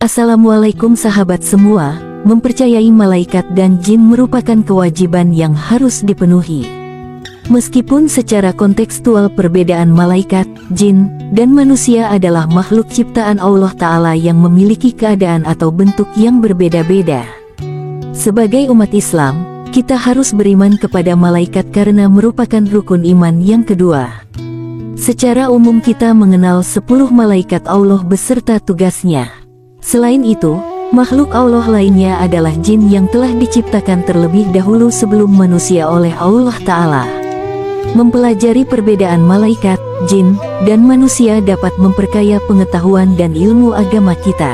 Assalamualaikum sahabat semua, mempercayai malaikat dan jin merupakan kewajiban yang harus dipenuhi. Meskipun secara kontekstual perbedaan malaikat, jin, dan manusia adalah makhluk ciptaan Allah Ta'ala yang memiliki keadaan atau bentuk yang berbeda-beda. Sebagai umat Islam, kita harus beriman kepada malaikat karena merupakan rukun iman yang kedua. Secara umum kita mengenal 10 malaikat Allah beserta tugasnya. Selain itu, makhluk Allah lainnya adalah jin yang telah diciptakan terlebih dahulu sebelum manusia oleh Allah Ta'ala. Mempelajari perbedaan malaikat, jin, dan manusia dapat memperkaya pengetahuan dan ilmu agama kita.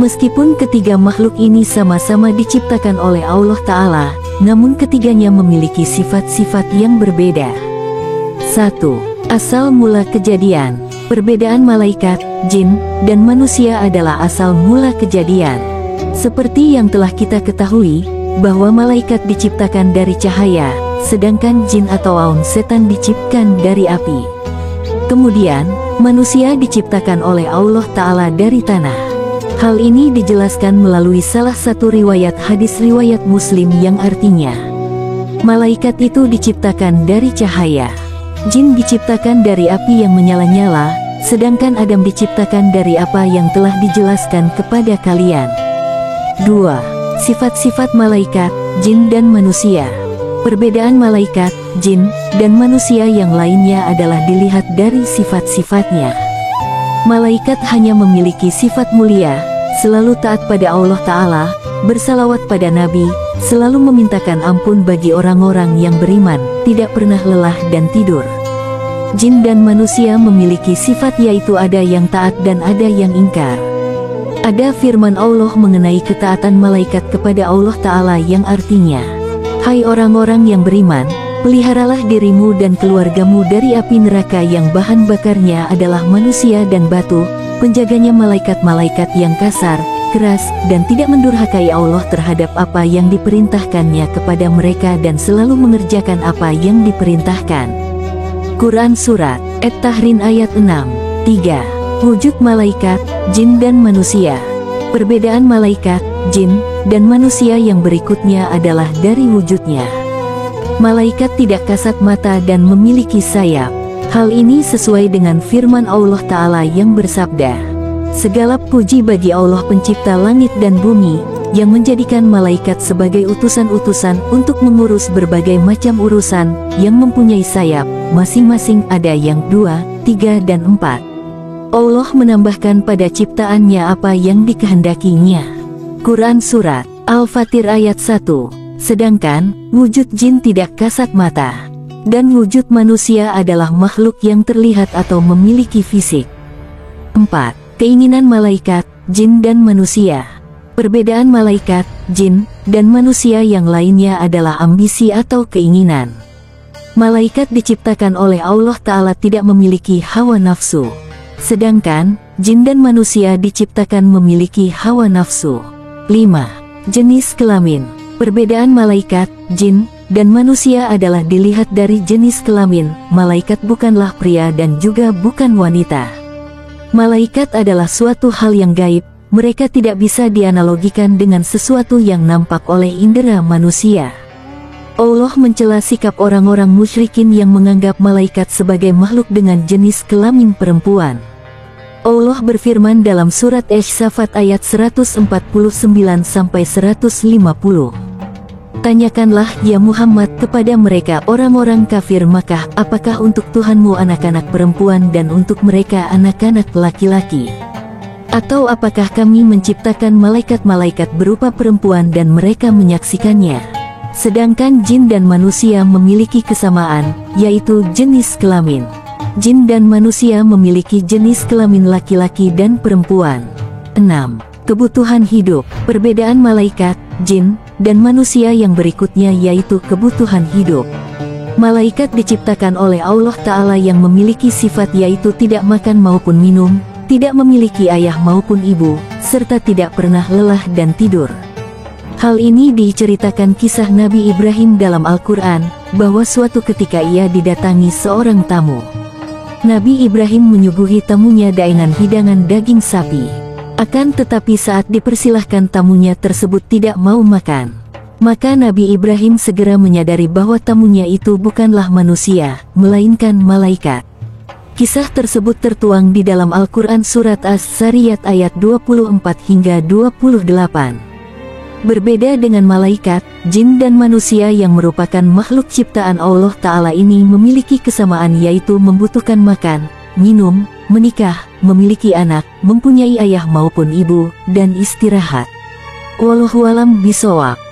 Meskipun ketiga makhluk ini sama-sama diciptakan oleh Allah Ta'ala, namun ketiganya memiliki sifat-sifat yang berbeda. 1. Asal mula kejadian. Perbedaan malaikat, jin, dan manusia adalah asal mula kejadian. Seperti yang telah kita ketahui, bahwa malaikat diciptakan dari cahaya, sedangkan jin atau aum setan diciptakan dari api. Kemudian, manusia diciptakan oleh Allah Ta'ala dari tanah. Hal ini dijelaskan melalui salah satu riwayat hadis riwayat Muslim yang artinya, malaikat itu diciptakan dari cahaya. Jin diciptakan dari api yang menyala-nyala, sedangkan Adam diciptakan dari apa yang telah dijelaskan kepada kalian. 2. Sifat-sifat malaikat, jin dan manusia. Perbedaan malaikat, jin, dan manusia yang lainnya adalah dilihat dari sifat-sifatnya. Malaikat hanya memiliki sifat mulia, selalu taat pada Allah Ta'ala, bersalawat pada Nabi, selalu memintakan ampun bagi orang-orang yang beriman, tidak pernah lelah dan tidur. Jin dan manusia memiliki sifat yaitu ada yang taat dan ada yang ingkar. Ada firman Allah mengenai ketaatan malaikat kepada Allah Ta'ala yang artinya, hai orang-orang yang beriman, peliharalah dirimu dan keluargamu dari api neraka yang bahan bakarnya adalah manusia dan batu, penjaganya malaikat-malaikat yang kasar, keras, dan tidak mendurhakai Allah terhadap apa yang diperintahkannya kepada mereka dan selalu mengerjakan apa yang diperintahkan. Quran Surat At-Tahrim ayat 6. 3. Wujud malaikat, jin dan manusia. Perbedaan malaikat, jin, dan manusia yang berikutnya adalah dari wujudnya. Malaikat tidak kasat mata dan memiliki sayap. Hal ini sesuai dengan firman Allah Ta'ala yang bersabda, segala puji bagi Allah pencipta langit dan bumi, yang menjadikan malaikat sebagai utusan-utusan untuk mengurus berbagai macam urusan, yang mempunyai sayap, masing-masing ada yang 2, 3 dan 4. Allah menambahkan pada ciptaannya apa yang dikehendakinya. Quran Surat Al-Fatir ayat 1. Sedangkan, wujud jin tidak kasat mata. Dan wujud manusia adalah makhluk yang terlihat atau memiliki fisik. 4. Keinginan malaikat, jin dan manusia. Perbedaan malaikat, jin, dan manusia yang lainnya adalah ambisi atau keinginan. Malaikat diciptakan oleh Allah Ta'ala tidak memiliki hawa nafsu. Sedangkan, jin dan manusia diciptakan memiliki hawa nafsu. 5. Jenis kelamin. Perbedaan malaikat, jin, dan manusia adalah dilihat dari jenis kelamin. Malaikat bukanlah pria dan juga bukan wanita. Malaikat adalah suatu hal yang gaib. Mereka tidak bisa dianalogikan dengan sesuatu yang nampak oleh indera manusia. Allah mencela sikap orang-orang musyrikin yang menganggap malaikat sebagai makhluk dengan jenis kelamin perempuan. Allah berfirman dalam surat Asy-Saffat ayat 149-150. Tanyakanlah ya Muhammad kepada mereka orang-orang kafir Makkah, apakah untuk Tuhanmu anak-anak perempuan dan untuk mereka anak-anak laki-laki? Atau apakah kami menciptakan malaikat-malaikat berupa perempuan dan mereka menyaksikannya? Sedangkan jin dan manusia memiliki kesamaan, yaitu jenis kelamin. Jin dan manusia memiliki jenis kelamin laki-laki dan perempuan. 6. Kebutuhan hidup. Perbedaan malaikat, jin, dan manusia yang berikutnya yaitu kebutuhan hidup. Malaikat diciptakan oleh Allah Ta'ala yang memiliki sifat yaitu tidak makan maupun minum, tidak memiliki ayah maupun ibu, serta tidak pernah lelah dan tidur. Hal ini diceritakan kisah Nabi Ibrahim dalam Al-Quran, bahwa suatu ketika ia didatangi seorang tamu. Nabi Ibrahim menyuguhi tamunya dengan hidangan daging sapi. Akan tetapi saat dipersilahkan tamunya tersebut tidak mau makan. Maka Nabi Ibrahim segera menyadari bahwa tamunya itu bukanlah manusia, melainkan malaikat. Kisah tersebut tertuang di dalam Al-Quran Surat As-Sariyat ayat 24 hingga 28. Berbeda dengan malaikat, jin dan manusia yang merupakan makhluk ciptaan Allah Ta'ala ini memiliki kesamaan, yaitu membutuhkan makan, minum, menikah, memiliki anak, mempunyai ayah maupun ibu, dan istirahat. Wallahualam bishawab.